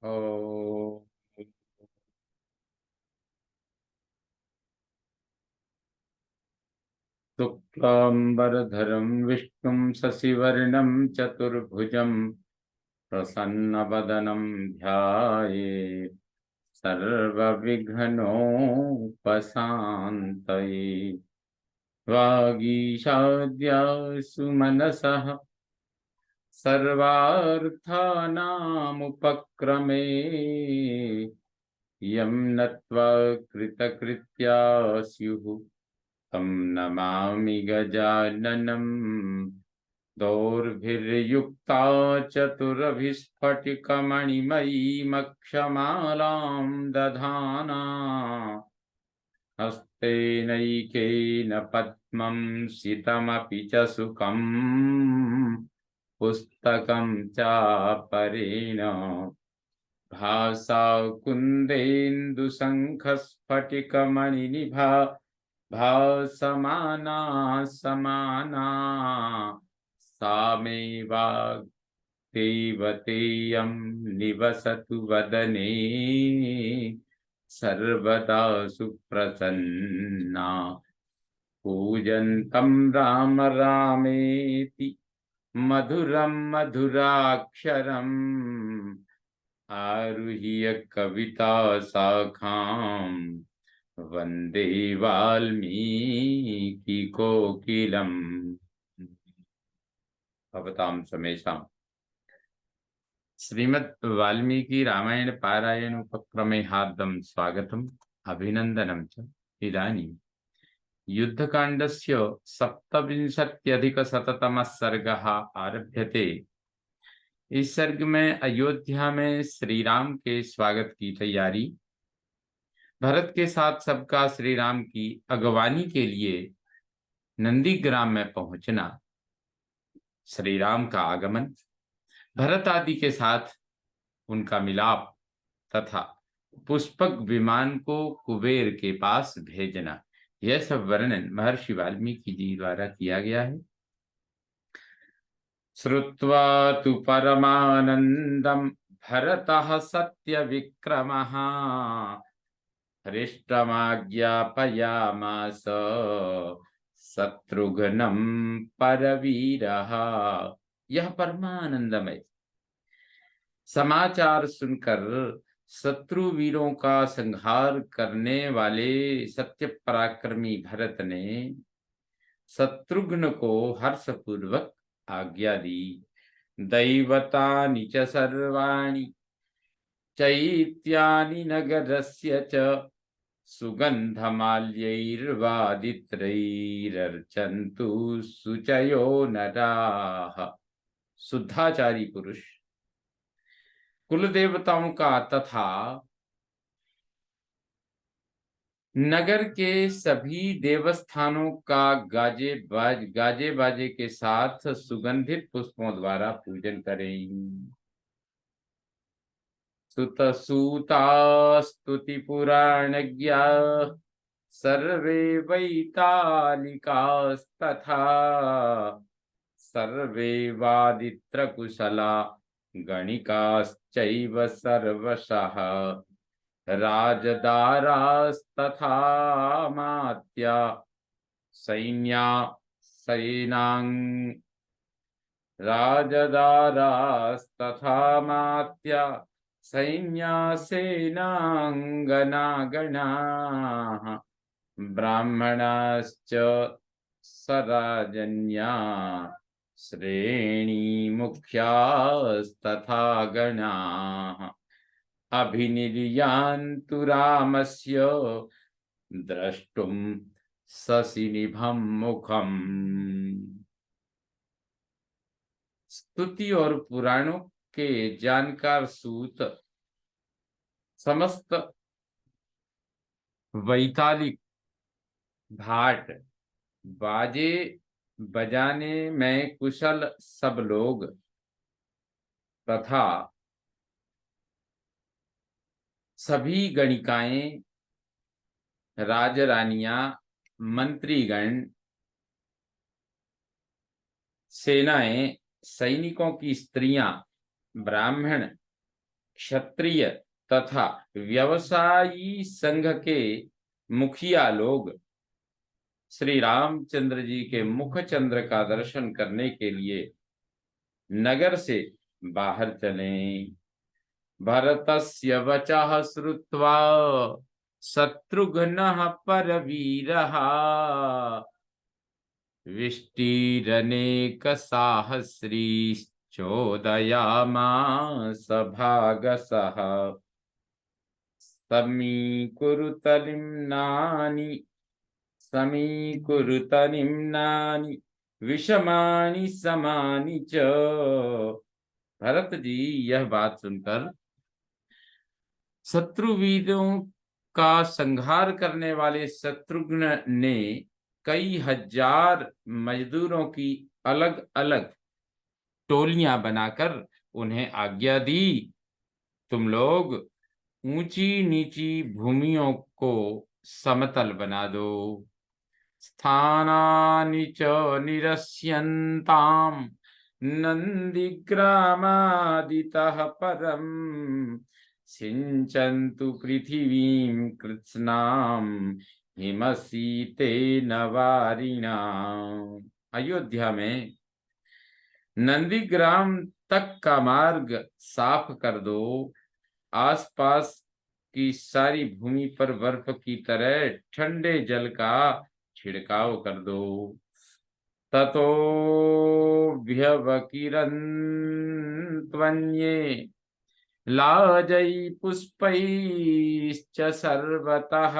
ओ शुक्लांबरधरं विष्णुं शशिवर्णं चतुर्भुजं प्रसन्नवदनं ध्यायेत् सर्वविघ्नोपशान्तये। वागीशाद्या सुमनसः सर्वार्थानामुपक्रमे यं नत्वा कृतकृत्या स्युः तं नमामि गजाननम्। दोर्भिर्युक्ता चतुरभिस्फटिकमणिमयीमक्षमालां दधाना हस्तेनैकेन पद्मं सितमपि च सुखं पुस्तकं चापरेण भासा कुन्देन्दुशङ्खस्फटिकमणिनिभा भासमाना समाना सा मे वाग्देवतेयं निवसतु वदने सर्वदा सुप्रसन्ना। पूजन्तं राम रामेति मधुरं मधुराक्षरम् आरुह्य कविता शाखां वन्दे वाल्मीकि कोकिलम्। भवतां समेषां श्रीमद् वाल्मीकि रामायण पारायण उपक्रमे हार्दं स्वागतम् अभिनन्दनं च। इदानीं युद्धकाण्डस्य सप्तविंशत्यधिकशततमः सर्गः आरभ्यते। इस सर्ग में अयोध्या में श्री राम के स्वागत की तैयारी, भरत के साथ सबका श्री राम की अगवानी के लिए नंदीग्राम में पहुंचना, श्री राम का आगमन, भरत आदि के साथ उनका मिलाप तथा पुष्पक विमान को कुबेर के पास भेजना, यह सब वर्णन महर्षि वाल्मीकि जी द्वारा किया गया है। श्रुत्वा तु परमानंदम भरतः सत्य विक्रमः हृष्टमाज्ञापयामास शत्रुघ्नं परवीरः। यह परमानंदमय समाचार सुनकर शत्रु वीरों का संहार करने वाले सत्य पराक्रमी भरत ने शत्रुघ्न को हर्षपूर्वक आज्ञा दी। दैवतानि च सर्वाणि चैत्यानि नगरस्य च सुगंधमाल्यैर्वादित्रैरर्चन्तु शुचयो नराः। शुद्धाचारी पुरुष कुल देवताओं का तथा नगर के सभी देवस्थानों का गाजे बाजे के साथ सुगंधित पुष्पों द्वारा पूजन करें। सुत सूता स्तुति पुराणज्ञा सर्वे वैतालिकास्तथा सर्वे वादित्र कुशला गणिकाश्चैव सर्वशः राजदारास्तथा मात्या सैन्या सैनांग राजदारास्तथा मात्या सैन्या सेनांगना गणाः ब्राह्मणाश्च सराजन्या श्रेणी मुख्यास्तथा गणाः अभिनिर्यान्तु रामस्य द्रष्टुं शशिनिभं मुखम्। स्तुति और पुराणों के जानकार सूत समस्त वैतालिक भाट बाजे बजाने में कुशल सब लोग तथा सभी गणिकाएं, राजरानियां, मंत्रीगण, सेनाएं, सैनिकों की स्त्रियां, ब्राह्मण, क्षत्रिय तथा व्यवसायी संघ के मुखिया लोग श्री रामचंद्र जी के मुख चंद्र का दर्शन करने के लिए नगर से बाहर चले। भरतस्य वचः श्रुत्वा शत्रुघ्नः परवीरः विष्टिरनेकसाहस्रीश्चोदयामास भागसः। समीकुरुतनिम्नानि विषमाणि समानि च। भरत जी यह बात सुनकर शत्रुवीरों का संहार करने वाले शत्रुघ्न ने कई हजार मजदूरों की अलग अलग टोलियां बनाकर उन्हें आज्ञा दी, तुम लोग ऊंची नीची भूमियों को समतल बना दो। स्थानानि च निरस्यन्ताम् नन्दिग्रामादितः परम् सिञ्चन्तु पृथिवीं कृत्स्नां हिमशीतेन वारिणा। अयोध्या में नंदीग्राम तक का मार्ग साफ कर दो, आसपास की सारी भूमि पर बर्फ की तरह ठंडे जल का छिड़काव कर दो। ततो व्यवकिरन्त्वन्ये लाजै पुष्पैश्च सर्वतः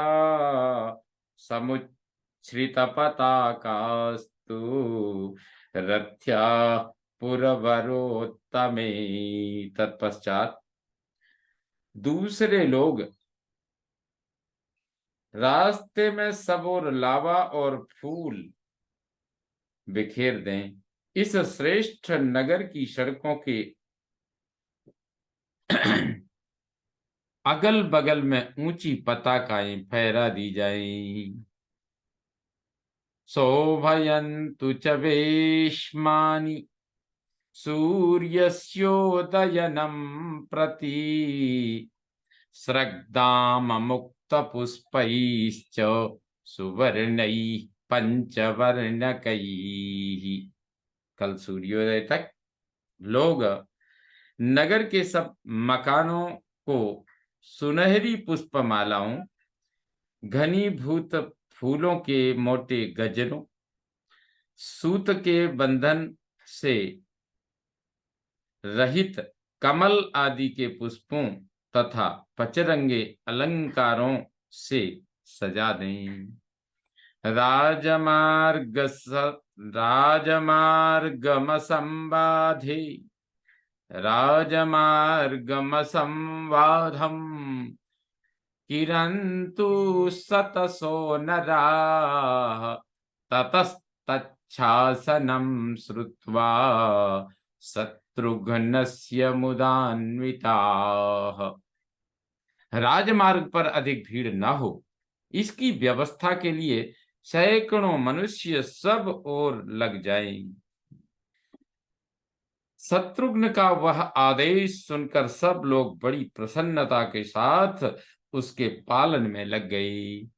समुच्छ्रितपताकास्तु रथ्या पुरवरोत्तमे। तत्पश्चात दूसरे लोग रास्ते में सब और लावा और फूल बिखेर दें। इस श्रेष्ठ नगर की सड़कों के अगल बगल में ऊंची पताकाएं फहरा दी जाएं। शोभयन्तु च वेश्मानि सूर्यस्योदयनं प्रति स्रग्धाममुक्तपुष्पैश्च सुवर्णैः पंचवर्णकैः। कल सूर्योदय तक लोग नगर के सब मकानों को सुनहरी पुष्पमालाओं, घनीभूत फूलों के मोटे गजरों, सूत के बंधन से रहित कमल आदि के पुष्पों तथा पचरंगे अलंकारों से सजा दें। राजमार्गमसंबाधे राजमार्गमसंवाधम् किरन्तु सतसो नराः ततस्तच्छासनं श्रुत्वा शत्रुघ्नस्य मुदान्विताः। राजमार्ग पर अधिक भीड़ न हो, इसकी व्यवस्था के लिए सैकड़ों मनुष्य सब ओर लग जाएं। शत्रुघ्न का वह आदेश सुनकर सब लोग बड़ी प्रसन्नता के साथ उसके पालन में लग गई।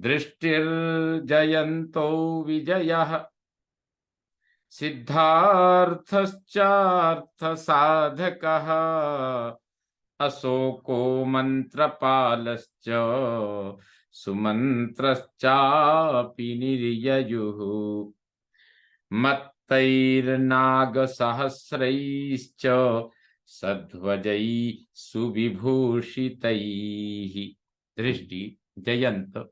दृष्टिर्जयन्तो विजयः सिद्धार्थश्चार्थ साधकः अशोको मंत्रपालश्च सुमंत्रश्चापि निर्ययुः मत्तैर्नागसहस्रैश्च सध्वजै सुविभूषितैः। दृष्टि, जयंत,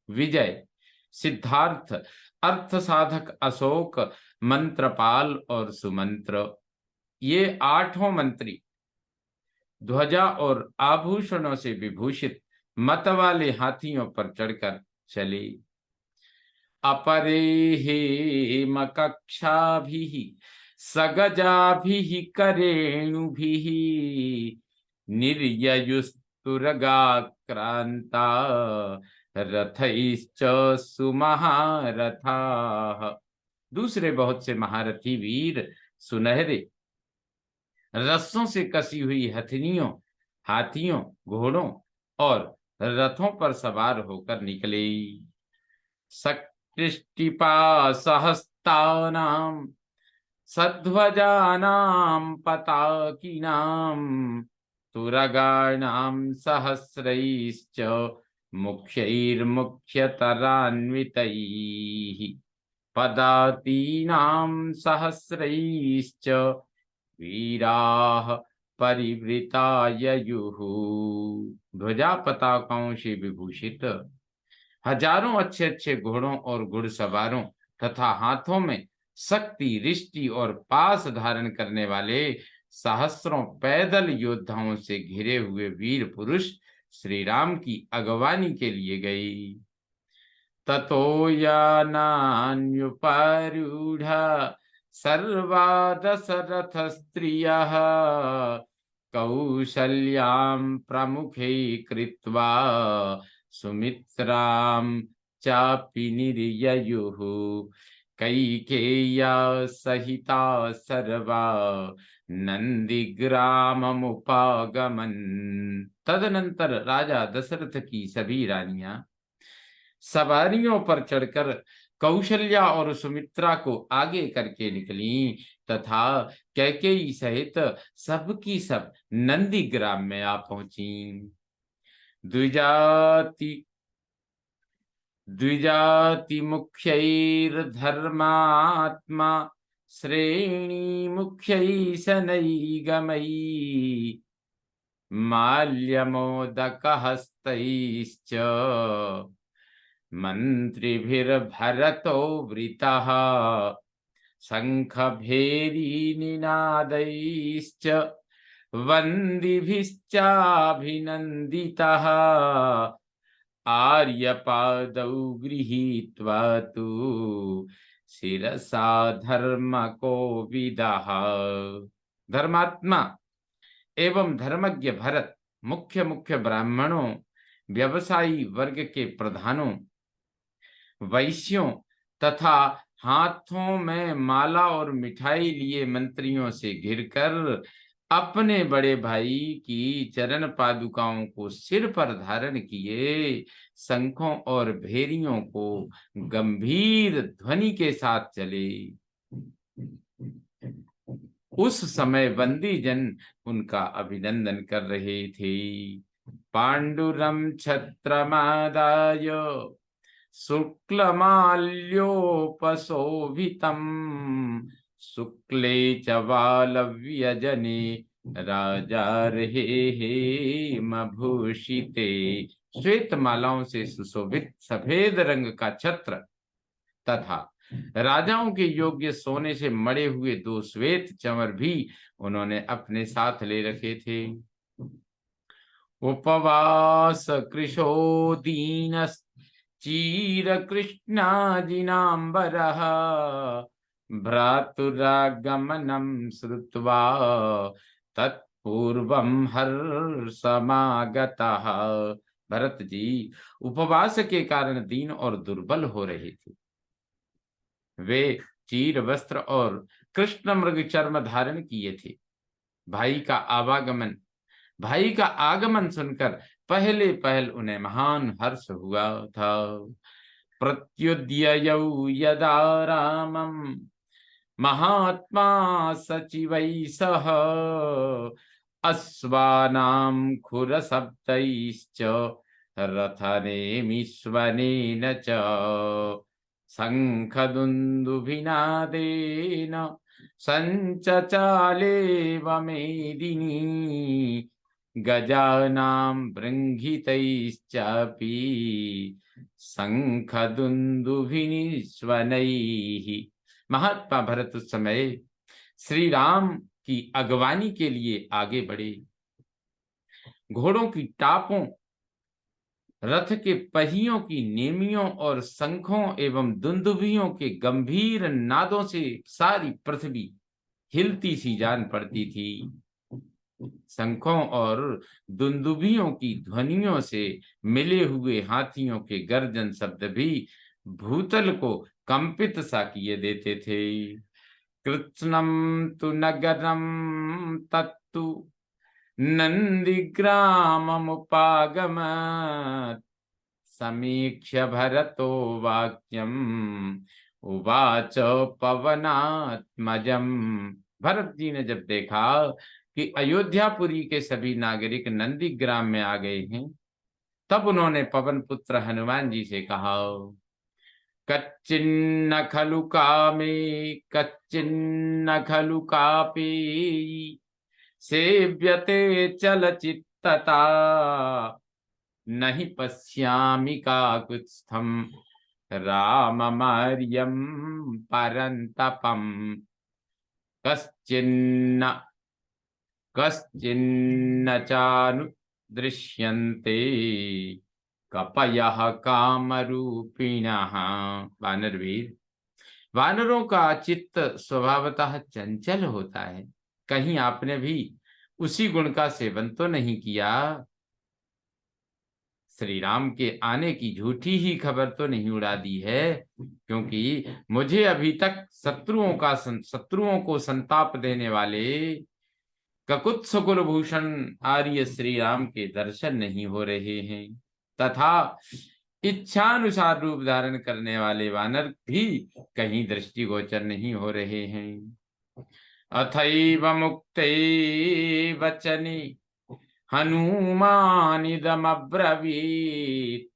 विजय, सिद्धार्थ, अर्थ साधक अशोक, मंत्रपाल और सुमंत्र, ये आठों मंत्री ध्वजा और आभूषणों से विभूषित मत वाले हाथियों पर चढ़कर चले। अपरेहेमकक्षाभिः सगजाभिः करेणुभिः निर्ययुस्तुरगाक्रान्ता रथैश्च सुमहारथाः। दूसरे बहुत से महारथी वीर सुनहरे रस्सों से कसी हुई हथनियों हाथियों, घोड़ों और रथों पर सवार होकर निकले। शक्तिष्टिपासहस्तानां सध्वजानां पताकिनां तुरगाणां सहस्रैश्च मुख्यैर्मुख्यतरान्वितैः पदातीनां सहस्रैश्च वीराः परिवृता ययुः। ध्वजा पताकाओं से विभूषित हजारों अच्छे अच्छे घोड़ों और घुड़सवारों तथा हाथों में शक्ति, रिष्टि और पास धारण करने वाले सहस्रों पैदल योद्धाओं से घिरे हुए वीर पुरुष श्री राम की अगवानी के लिए गई। ततो यानान्युपारूढ़ सर्वा दशरथ स्त्रियः कौशल्यां प्रमुखे कृत्वा सुमित्रां चापि निर्ययुः कैकेय्या सहिता सर्वा नंदीग्राममुपागमन्। तदनंतर राजा दशरथ की सभी रानियां सवारियों पर चढ़कर कौशल्या और सुमित्रा को आगे करके निकली तथा कैकेयी सहित सबकी सब नंदीग्राम में आ पहुंची। द्विजाति द्विजाति मुख्यैर्धर्मात्मा श्रेणी मुख्यै शनैगमैः माल्यमोदकहस्तैश्च मन्त्रिभिर्भरतो वृतः शङ्खभेरीनिनादैश्च वन्दिभिश्चाभिनन्दितः आर्यपादौ गृहीत्वा तु शिरसा धर्मकोविदः। धर्मात्मा एवं धर्मज्ञ भरत मुख्य मुख्य ब्राह्मणों, व्यवसायी वर्ग के प्रधानों, वैश्यों तथा हाथों में माला और मिठाई लिए मंत्रियों से घिरकर अपने बड़े भाई की चरण पादुकाओं को सिर पर धारण किए शंखों और भेरियों को गंभीर ध्वनि के साथ चले। उस समय बंदी जन उनका अभिनंदन कर रहे थे। पांडुरम छत्रमादाय शुक्लमाल्योपशोभितं शुक्ले च वालव्यजने राजार्हेमभूषिते। श्वेत मालाओं से सुशोभित सफेद रंग का छत्र तथा राजाओं के योग्य सोने से मढ़े हुए 2 श्वेत चंवर भी उन्होंने अपने साथ ले रखे थे। उपवास कृशो दीनस् चीर कृष्णाजिनांबरः भ्रातुरागमनं श्रुत्वा तत्पूर्वं हर्षमागतः। भरत जी उपवास के कारण दीन और दुर्बल हो रहे थे। वे चीर वस्त्र और कृष्ण मृग चर्म धारण किए थे। भाई का आगमन सुनकर पहले पहल उन्हें महान हर्ष हुआ था। प्रत्युद्ययौ यदा रामं महात्मा सचिवैः सह अश्वानां खुरशब्दैश्च रथनेमिष्वनेन च शङ्खदुन्दुभिनादेन सञ्चचालेव मेदिनी गजानां बृंहितैश्चापि शंखदुन्दुभिनिस्वनैः। महात्मा भरत उस समय श्री राम की अगवानी के लिए आगे बढ़े। घोड़ों की टापों, रथ के पहियों की नेमियों और शंखों एवं दुंदुभियों के गंभीर नादों से सारी पृथ्वी हिलती सी जान पड़ती थी। शंखों और दुंदुभियों की ध्वनियों से मिले हुए हाथियों के गर्जन शब्द भी भूतल को कंपित सा किए देते थे। कृत्स्नम तु नगरम तत्तु नंदिग्राममुपागमत् समीक्ष्य भरतो वाक्यम उवाच पवनात्मजम। भरत जी ने जब देखा कि अयोध्यापुरी के सभी नागरिक नंदीग्राम में आ गए हैं, तब उन्होंने पवन पुत्र हनुमान जी से कहा, कच्चिन्न खलु कामे कच्चिन्न खलु कापी सेव्यते चलचित्तता नहीं पश्यामि काकुत्स्थम राममार्यं परन्तपम्। कश्चिन्न कश्चिन्न चानु दृश्यन्ते कपयः कामरूपिणः। वानरवीर, वानरों का चित्त स्वभावतः चंचल होता है। कहीं आपने भी उसी गुण का सेवन तो नहीं किया? श्री राम के आने की झूठी ही खबर तो नहीं उड़ा दी है? क्योंकि मुझे अभी तक शत्रुओं को संताप देने वाले ककुत्स कुलभूषण आर्य श्री राम के दर्शन नहीं हो रहे हैं, तथा इच्छानुसार रूप धारण करने वाले वानर भी कहीं दृष्टिगोचर नहीं हो रहे हैं। अथैव मुक्ते वचने हनुमानिदमब्रवीत्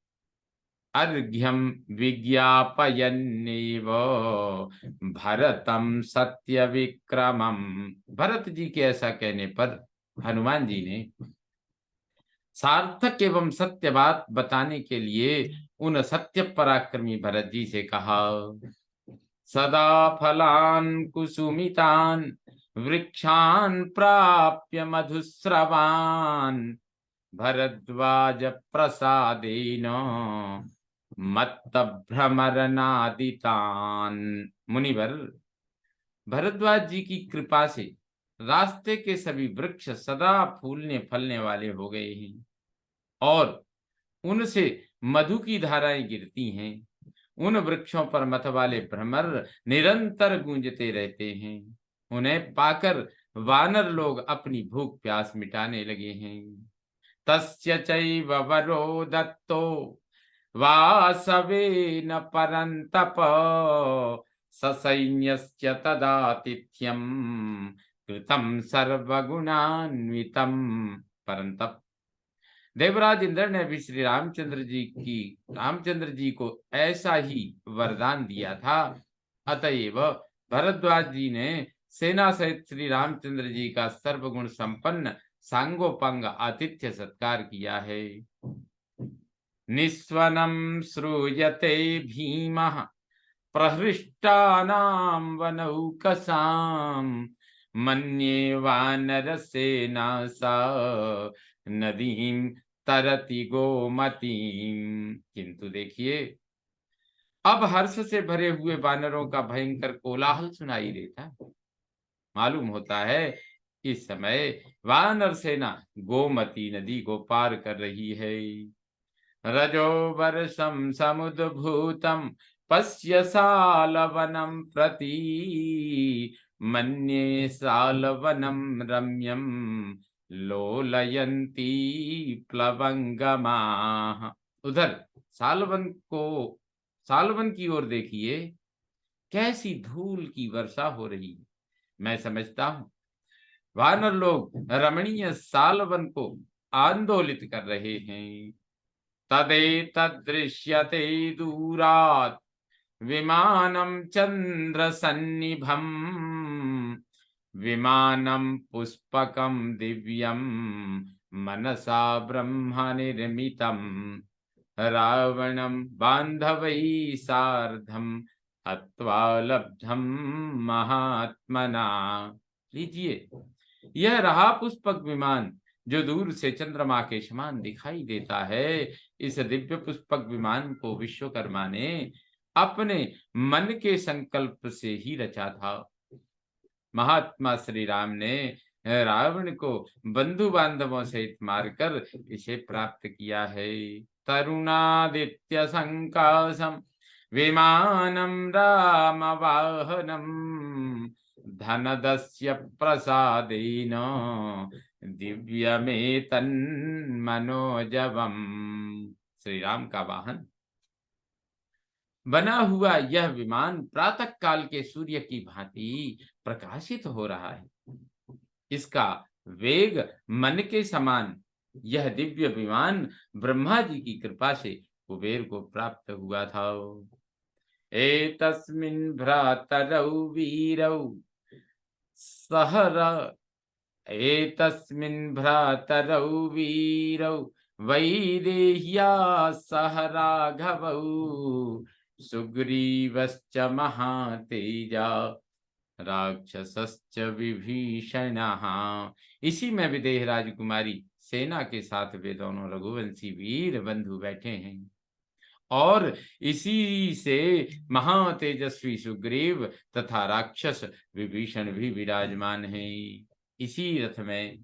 अर्घ्यं विज्ञापयन्नेव भरतं सत्यविक्रमम्। भरत जी के ऐसा कहने पर हनुमान जी ने सार्थक एवं सत्य बात बताने के लिए उन सत्य पराक्रमी भरत जी से कहा, सदा फलान कुसुमितान वृक्षान प्राप्य मधुस्रवान भरद्वाज प्रसादेन मत्त भ्रमरनादितान। मुनिवर, भरद्वाज जी की कृपा से रास्ते के सभी वृक्ष सदा फूलने फलने वाले हो गए हैं और उनसे मधु की धाराएं गिरती हैं। उन वृक्षों पर मत वाले भ्रमर निरंतर गूंजते रहते हैं। उन्हें पाकर वानर लोग अपनी भूख प्यास मिटाने लगे हैं। तस्य चैव वरो दत्तो वासवेन परन्तप ससैन्यस्य तदातिथ्यं कृतं सर्वगुणान्वितं। परंतप, देवराज इंद्र ने भी श्री रामचंद्र जी को ऐसा ही वरदान दिया था। अतएव भरद्वाज जी ने सेना सहित श्री रामचंद्र जी का सर्वगुण संपन्न सांगोपांग आतिथ्य सत्कार किया है। निस्वनं श्रूयते भीमः प्रहृष्टानां वनौकसां मन्ये वानरसेना सा नदीं तरति गोमतीं। किंतु देखिए, अब हर्ष से भरे हुए वानरों का भयंकर कोलाहल सुनाई देता है। मालूम होता है इस समय वानर सेना गोमती नदी को पार कर रही है। रजो वर्षम समुद्भूतम पश्य सालवनम प्रति मन्ये सालवनम रम्यम लोलयन्ती प्लवंगमा। उधर सालवन की ओर देखिए, कैसी धूल की वर्षा हो रही है। मैं समझता हूं वानर लोग रमणीय सालवन को आंदोलित कर रहे हैं। तदेतदृश्यते दूरात् विमानं चन्द्रसन्निभं विमानं पुष्पकं दिव्यं मनसा ब्रह्म निर्मितं रावणं बान्धवैः सार्धं हत्वा लब्धं महात्मना। लीजिए, यह रहा पुष्पक विमान जो दूर से चंद्रमा के समान दिखाई देता है। इस दिव्य पुष्पक विमान को विश्वकर्मा ने अपने मन के संकल्प से ही रचा था। महात्मा श्री राम ने रावण को बंधु बांधवों सहित मारकर इसे प्राप्त किया है। तरुणादित्य संकाशम विमानम राम वाहनम धनदस्य प्रसादेन दिव्यमेतन्मनोजवम्। श्री राम का वाहन बना हुआ यह विमान प्रातः काल के सूर्य की भांति प्रकाशित हो रहा है। इसका वेग मन के समान यह दिव्य विमान ब्रह्मा जी की कृपा से कुबेर को प्राप्त हुआ था। एतस्मिन् भ्रातरौ वीरौ सहरा एतस्मिन् भ्रातरौ वीरौ वैदेह्या सह राघवौ सुग्रीवश्च महातेजा राक्षसश्च विभीषणः। इसी में विदेह राजकुमारी सेना के साथ वे दोनों रघुवंशी वीर बंधु बैठे हैं और इसी से महातेजस्वी सुग्रीव तथा राक्षस विभीषण भी विराजमान हैं। इसी रथ में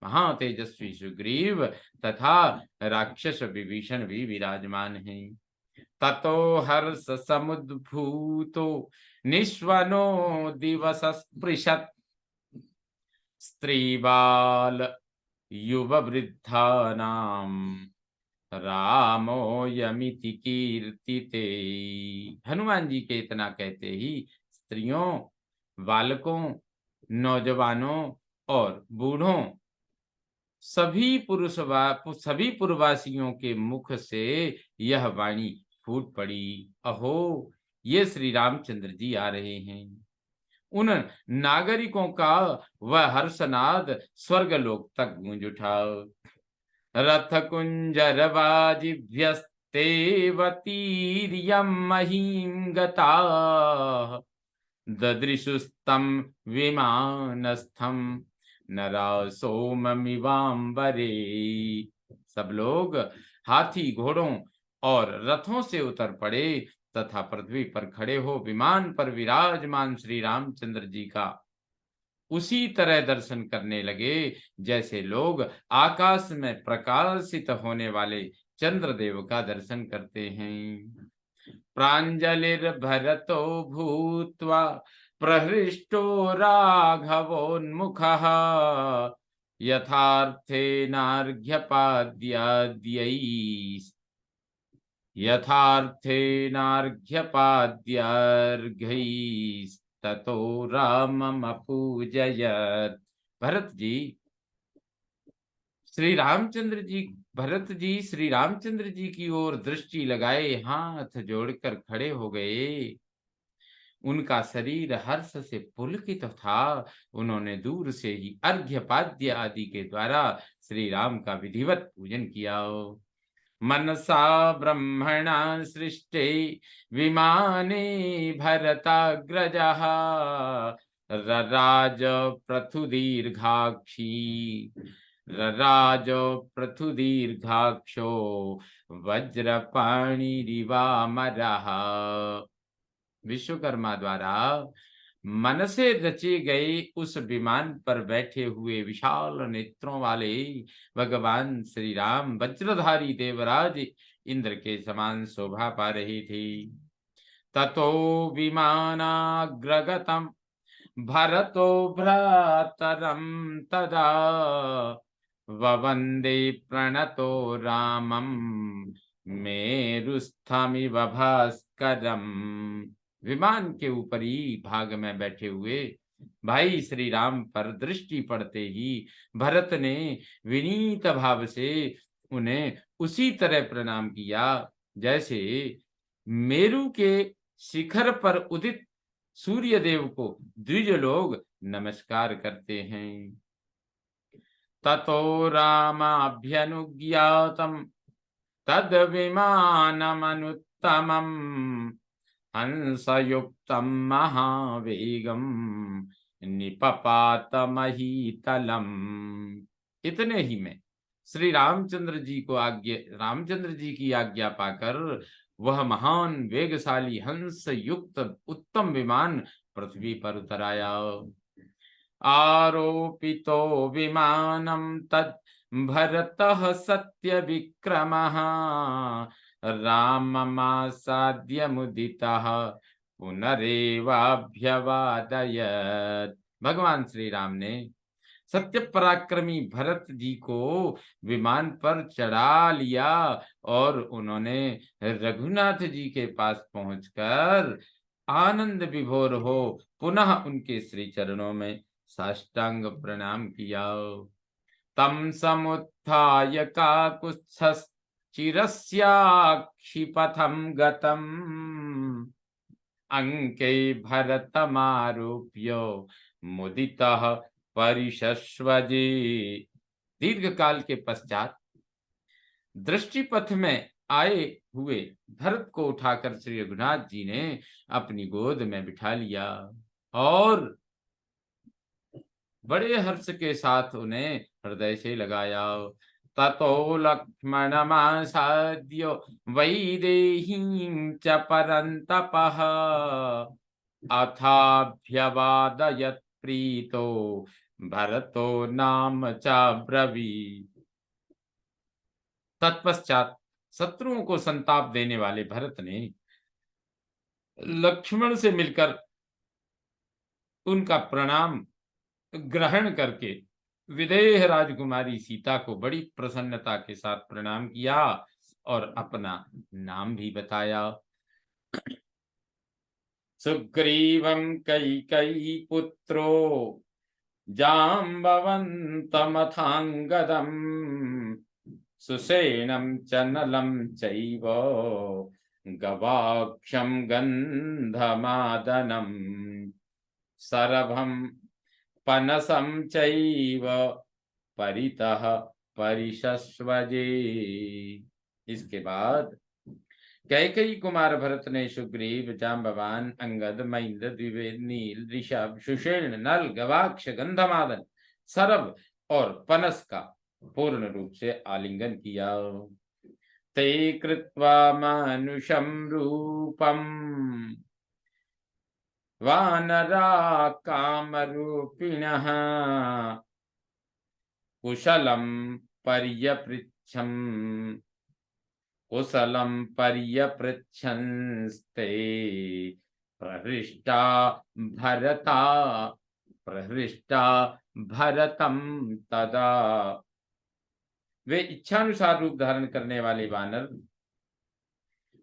महातेजस्वी सुग्रीव तथा राक्षस विभीषण भी विराजमान हैं। ततो हर्ष समुद्भूतो निश्वनो दिवस स्पृशत् स्त्रीबाल युववृद्धानां रामोऽयमिति कीर्तिते। हनुमान जी के इतना कहते ही स्त्रियों, बालकों, नौजवानों और बूढ़ों सभी पुरवासियों के मुख से यह वाणी फूट पड़ी, अहो ये श्री रामचंद्र जी आ रहे हैं। उन नागरिकों का वह हर्षनाद स्वर्गलोक तक गूंज उठा। रथ कुंजर वाजिभ्यस्तेवतीर्यं महीं गता ददृशुस्तं विमानस्थं नरा सोममिवांबरे। सब लोग हाथी, घोड़ों और रथों से उतर पड़े तथा पृथ्वी पर खड़े हो विमान पर विराजमान श्री रामचंद्र जी का उसी तरह दर्शन करने लगे जैसे लोग आकाश में प्रकाशित होने वाले चंद्रदेव का दर्शन करते हैं। प्राञ्जलिर्भरतो भूत्वा प्रहृष्टो राघवोन्मुखः यथार्थेनार्घ्यपाद्यार्घ्यैस्ततो राममपूजयत्। भरत जी श्री रामचंद्र जी की ओर दृष्टि लगाए हाथ जोड़कर खड़े हो गए। उनका शरीर हर्ष से पुलकित था। उन्होंने दूर से ही अर्घ्यपाद्य आदि के द्वारा श्री राम का विधिवत पूजन किया। मनसा ब्रह्मणा सृष्टे विमाने भरताग्रजः रराज पृथुदीर्घाक्षो वज्रपाणिरिवामरः। विश्वकर्मा द्वारा मन से रचे गए उस विमान पर बैठे हुए विशाल नेत्रों वाले भगवान श्री राम वज्रधारी देवराज इंद्र के समान शोभा पा रहे थे। ततो विमानाग्रगतम भरतो भ्रातरम तदा ववन्दे प्रणतो रामम मेरुस्थमिव भास्करम। विमान के ऊपरी भाग में बैठे हुए भाई श्री राम पर दृष्टि पड़ते ही भरत ने विनीत भाव से उन्हें उसी तरह प्रणाम किया जैसे मेरु के शिखर पर उदित सूर्य देव को द्विज लोग नमस्कार करते हैं। ततो रामाभ्यनुज्ञातम तद विमानमनुत्तमम् हंसयुक्तं महावेगम निपपात महीतलम। इतने ही में श्री रामचंद्र जी की आज्ञा पाकर वह महान वेगशाली हंस युक्त उत्तम विमान पृथ्वी पर उतर आया। आरोपितो विमानं तद भरतः सत्य विक्रमः राममासाद्य मुदितः पुनरेवाभ्यवादयत्। भगवान श्री राम ने सत्य पराक्रमी भरत जी को विमान पर चढ़ा लिया और उन्होंने रघुनाथ जी के पास पहुंचकर आनंद विभोर हो पुनः उनके श्री चरणों में साष्टांग प्रणाम किया। तम समुत्थाय काकुत्स्थश्चिरस्याक्षिपथं गतम् अंके भरतमारोप्य मुदितः परिशस्वजे। दीर्घ काल के पश्चात दृष्टिपथ में आए हुए भरत को उठाकर श्री रघुनाथ जी ने अपनी गोद में बिठा लिया और बड़े हर्ष के साथ उन्हें हृदय से लगाया। ततो लक्ष्मणमासाद्य वैदेहीं च परन्तपः अथाभ्यवादयत् प्रीतो भरतो नाम चाब्रवीत्। तत्पश्चात शत्रुओं को संताप देने वाले भरत ने लक्ष्मण से मिलकर उनका प्रणाम ग्रहण करके विदेह राजकुमारी सीता को बड़ी प्रसन्नता के साथ प्रणाम किया और अपना नाम भी बताया। सुग्रीवं कैकेयी पुत्रो जाम्बवन्तमथाङ्गदम् सुषेणं च नलं चैव गवाक्षं गन्धमादनम् सरभं पनसं चैव परितः परिशस्वजे। इसके बाद कैकेयी कुमार भरत ने सुग्रीव, जाम्बवान, अंगद, महेंद्र, द्विवेद, नील, ऋषभ, सुषेण, नल, गवाक्ष, गंधमादन, सरभ और पनस का पूर्ण रूप से आलिंगन किया। ते कृत्वा मानुषं रूपम वानरा कामरूपिणः कुशलं पर्यपृच्छम् कुशलं पर्यपृच्छन्स्ते प्रहृष्टा भरता प्रहृष्टा भरतं तदा। वे इच्छानुसार रूप धारण करने वाले वानर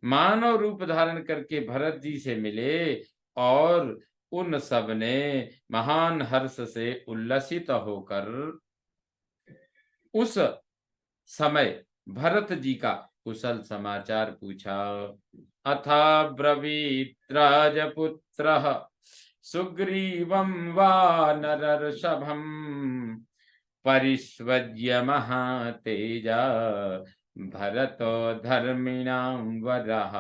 मानव रूप धारण करके भरत जी से मिले और उन सब ने महान हर्ष से उल्लसित होकर उस समय भरत जी का कुशल समाचार पूछा। अथा ब्रवीत् राजपुत्रः सुग्रीवं वानरर्षभम् परिष्वज्य महातेजा भरतो धर्मिणां वरः।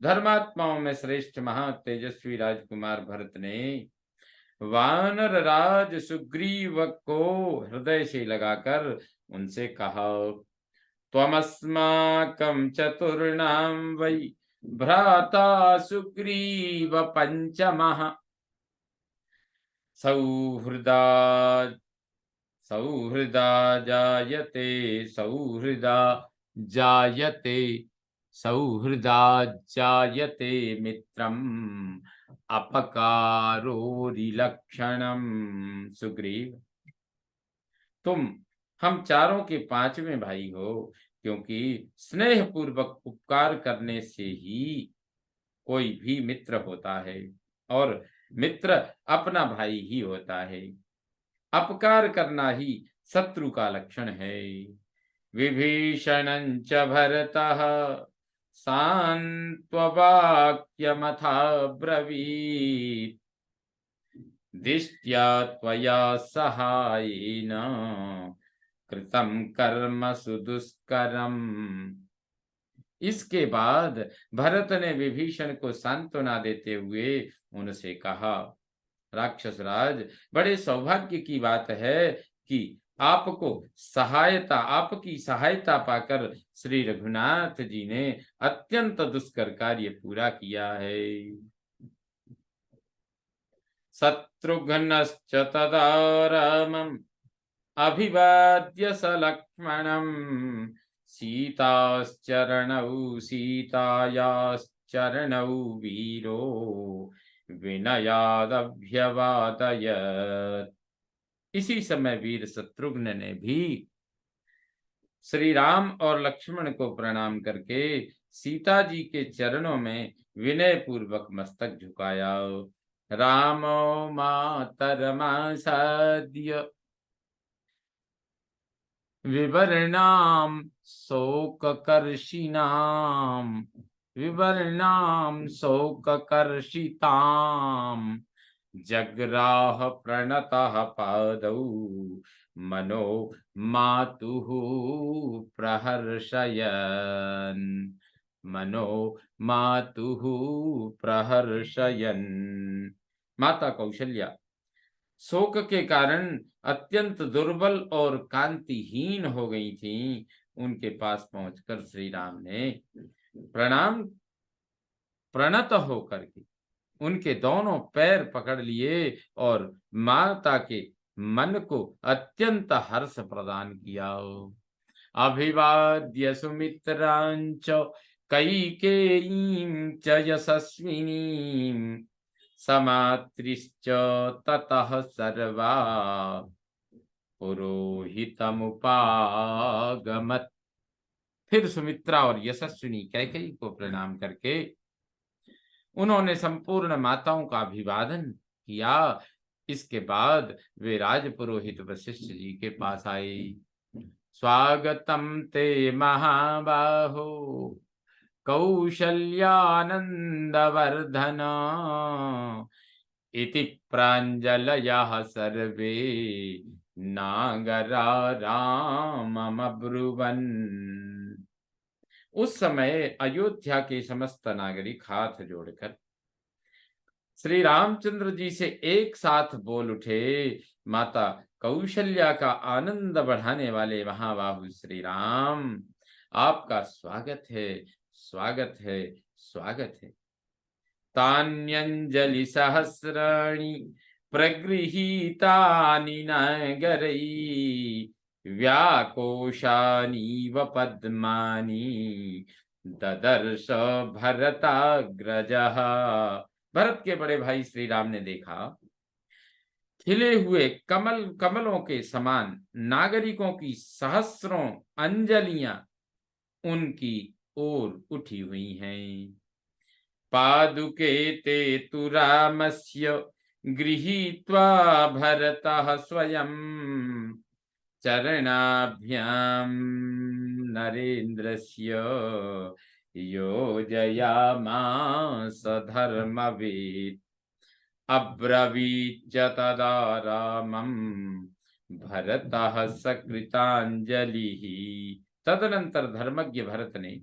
धर्मात्माओं में श्रेष्ठ महातेजस्वी राजकुमार भरत ने वानर राज सुग्रीव को हृदय से लगाकर उनसे कहा, त्वमस्माकं चतुर्णां वै भ्राता सुग्रीव पंचमः सौहृदा सौहृदा जायते सौहृदा जायते सौहृदा जायते मित्रम् अपकारोरिलक्षणम्। सुग्रीव, तुम हम चारों के पांचवें भाई हो, क्योंकि स्नेह पूर्वक उपकार करने से ही कोई भी मित्र होता है और मित्र अपना भाई ही होता है। अपकार करना ही शत्रु का लक्षण है। विभीषणं च भरतः सान्त्ववाक्यमथा ब्रवीत् दिष्ट्या त्वया सहायेन कृतं कर्म सुदुष्करम्। इसके बाद भरत ने विभीषण को सांत्वना देते हुए उनसे कहा, राक्षस राज, बड़े सौभाग्य की बात है कि आपकी सहायता पाकर श्री रघुनाथ जी ने अत्यंत दुष्कर कार्य पूरा किया है। शत्रुघ्नश्च तदा रामम् अभिवाद्य स लक्ष्मणम् सीतायाश्चरणौ वीरो विनयादभ्यवादयत्। इसी समय वीर शत्रुघ्न ने भी श्री राम और लक्ष्मण को प्रणाम करके सीता जी के चरणों में विनय पूर्वक मस्तक झुकाया। रामो मातरम सद्य विवर्णाम शोककर्षिणाम विवर्णाम शोककर्षिताम जग्राह प्रणतः पादौ मनो मातुः प्रहर्षयन् मनो मातुः प्रहर्षयन्। माता कौशल्या शोक के कारण अत्यंत दुर्बल और कांतिहीन हो गई थीं। उनके पास पहुंचकर श्री राम ने प्रणत होकर के उनके दोनों पैर पकड़ लिए और माता के मन को अत्यंत हर्ष प्रदान किया। अभिवाद्य सुमित्रांच कैकेयीं च यशस्विनीं समात्रिश्च ततः सर्वा पुरोहितमुपागमत्। फिर सुमित्रा और यशस्विनी कैकेयी को प्रणाम करके उन्होंने संपूर्ण माताओं का अभिवादन किया। इसके बाद वे राजपुरोहित वशिष्ठ जी के पास आए। स्वागतम ते महाबाहो कौशल्यानंदवर्धन इति प्राञ्जलयः सर्वे नागराराममब्रुवन्। उस समय अयोध्या के समस्त नागरिक हाथ जोड़कर श्री रामचंद्र जी से एक साथ बोल उठे। माता कौशल्या का आनंद बढ़ाने वाले महाबाहु श्री राम, आपका स्वागत है, स्वागत है, स्वागत है। तान्यंजलि सहस्राणि प्रगृहीतानि नगरै व्याकोशानीव पद्मानि ददर्श भरताग्रजः। भरत के बड़े भाई श्री राम ने देखा खिले हुए कमलों के समान नागरिकों की सहस्रों अंजलियां उनकी ओर उठी हुई हैं। पादुके ते तु रामस्य गृहीत्वा भरतः स्वयं चरणाभ्यां नरेन्द्रस्य योजयामास धर्मवीत्। अब्रवीच्च तदा रामं भरतः सकृतांजलिः। तदनंतर धर्मज्ञ भरत ने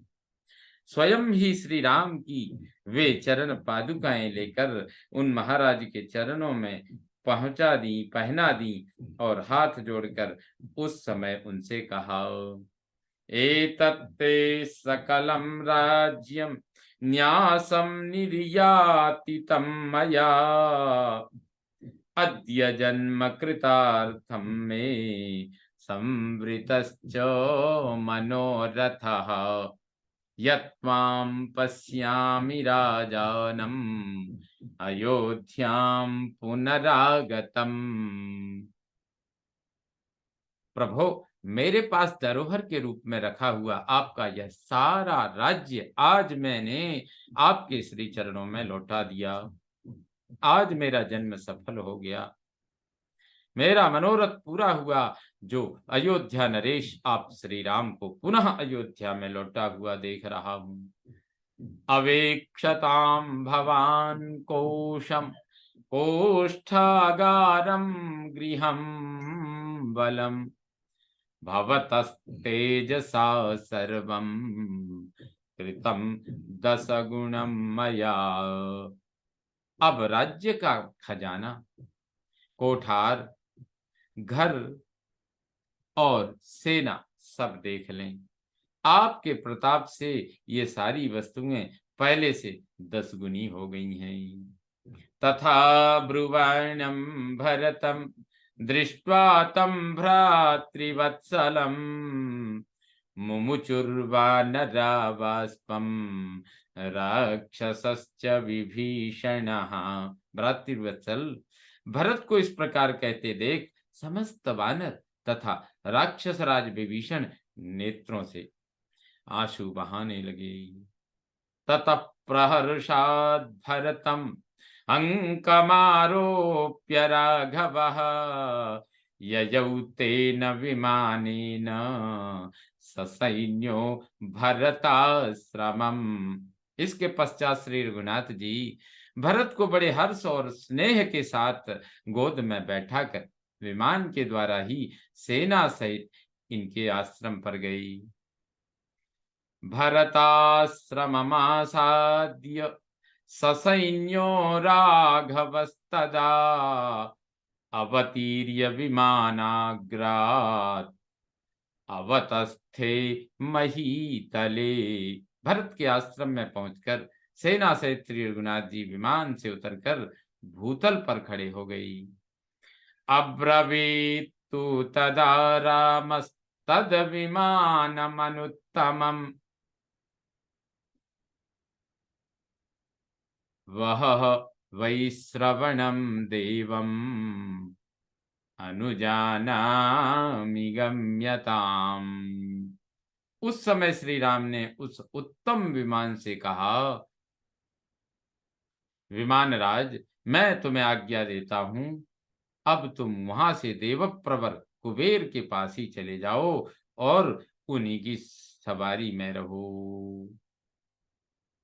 स्वयं ही श्री राम की वे चरण पादुकाएं लेकर उन महाराज के चरणों में पहना दी और हाथ जोड़कर उस समय उनसे कहा, एतत्ते सकलं राज्यं न्यासं निर्यातितं मया अद्य जन्म कृतार्थं मे संवृतश्च मनोरथः यत्त्वां पश्यामि राजानम् अयोध्यां पुनरागतम्। प्रभो, मेरे पास धरोहर के रूप में रखा हुआ आपका यह सारा राज्य आज मैंने आपके श्री चरणों में लौटा दिया। आज मेरा जन्म सफल हो गया, मेरा मनोरथ पूरा हुआ। जो अयोध्या नरेश आप श्री राम को पुनः अयोध्या में लौटा हुआ देख रहा हूं। अवेक्षतां भवान कोशम कोष्ठागारं गृहं बलम भवतस्तेजसा सर्वं कृतं दशगुणं मया। अब राज्य का खजाना, कोठार, घर और सेना सब देख लें। आपके प्रताप से ये सारी वस्तुएं पहले से 10 गुनी हो गई हैं। तथा ब्रुवाणं भरतं दृष्ट्वा तं भ्रातृवत्सलं मुमुचुर्वानरा बाष्पं राक्षसश्च विभीषणः। भ्रातृवत्सल, भरत को इस प्रकार कहते देख समस्त वानर तथा राक्षस राज विभीषण नेत्रों से आंसू बहाने लगे। ततः प्रहर्षाद भरतम अंकमारोप्य राघवः ययौ तेन विमानेन ससैन्यो भरताश्रमम्। इसके पश्चात श्री रघुनाथ जी भरत को बड़े हर्ष और स्नेह के साथ गोद में बैठाकर विमान के द्वारा ही सेना सहित इनके आश्रम पर गई। भरताश्रममासाद्य ससैन्यो राघवस्तदा अवतीर्य विमानाग्रात् अवतस्थे महीतले। भरत के आश्रम में पहुंचकर सेना सहित श्री रघुनाथ जी विमान से उतरकर भूतल पर खड़े हो गई। अब्रवीत् तु तदा रामस्तद विमानमनुत्तमम् वह वै श्रवणं देवम् अनुजानामि गम्यताम्। उस समय श्री राम ने उस उत्तम विमान से कहा, विमानराज, मैं तुम्हें आज्ञा देता हूं, अब तुम वहां से देवप्रवर कुबेर के पास ही चले जाओ और उन्हीं की सवारी में रहो।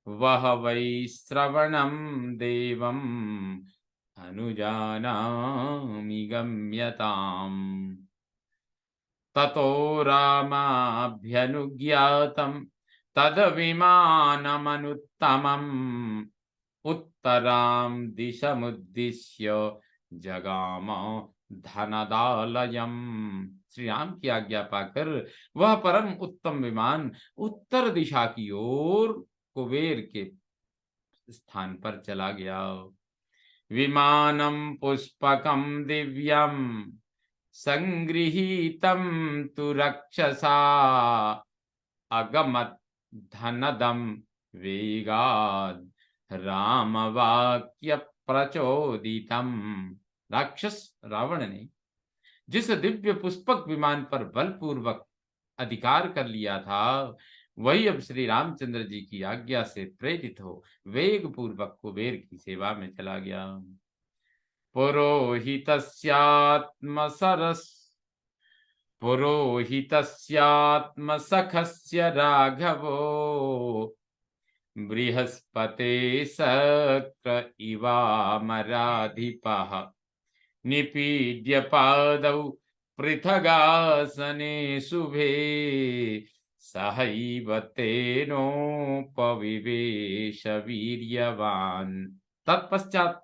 वह वै श्रवणं देवम् अनुजानामि गम्यताम्। ततो रामाभ्यनुज्ञातं तद्विमानमनुत्तमम् उत्तरां दिशमुद्दिश्य जगाम धनदालयम्। श्री राम की आज्ञा पाकर वह परम उत्तम विमान उत्तर दिशा की ओर कुबेर के स्थान पर चला गया। विमानम पुष्पकम दिव्यम संगृहीतं तु रक्षसा अगमत् धनदं वेगाद रामवाक्य प्रचोदितम। राक्षस रावण ने जिस दिव्य पुष्पक विमान पर बलपूर्वक अधिकार कर लिया था, वही अब श्री रामचंद्र जी की आज्ञा से प्रेरित हो वेग पूर्वक कुबेर की सेवा में चला गया। पुरोहितस्यात्मसखस्य राघवो बृहस्पते शक्र इवामराधिपः निपीड्य पादौ पृथगासने शुभे सहैव तेनोपविवेश वीर्यवान्। तत्पश्चात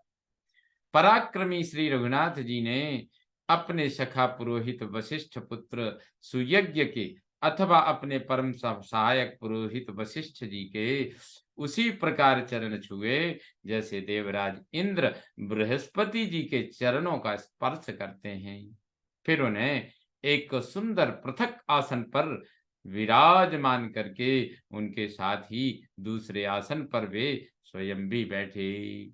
पराक्रमी श्री रघुनाथ जी ने अपने सखा पुरोहित वशिष्ठ पुत्र सुयज्ञ के अथवा अपने परम सहायक पुरोहित वशिष्ठ जी के उसी प्रकार चरण छुए जैसे देवराज इंद्र बृहस्पति जी के चरणों का स्पर्श करते हैं। फिर उन्हें एक सुंदर पृथक आसन पर विराजमान करके उनके साथ ही दूसरे आसन पर वे स्वयं भी बैठे।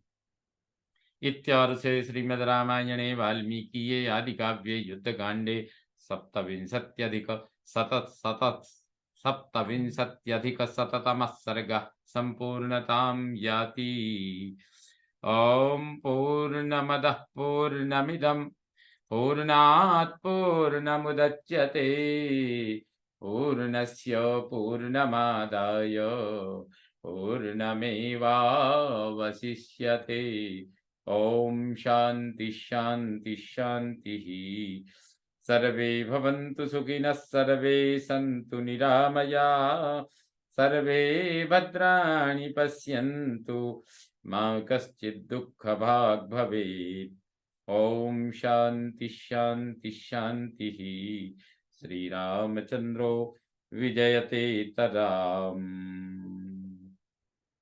इत्यार्षे श्रीमद् रामायणे वाल्मीकिये आदिकाव्ये युद्धकाण्डे सप्तविंशत्यधिकशततमः सर्गः सम्पूर्णतां याति। ॐ पूर्णमदः पूर्णमिदं पूर्णात् पूर्णमुदच्यते पूर्णस्य पूर्णमादाय पूर्णमेवावशिष्यते। ओम शांति शांति शांति। सर्वे भवन्तु सुखिनः सर्वे सन्तु निरामयाः सर्वे भद्राणि पश्यन्तु मा कश्चित् दुःखभाग् भवेत्। ओम शांति शांति शांति। श्री रामचंद्रो विजयते तदाम्।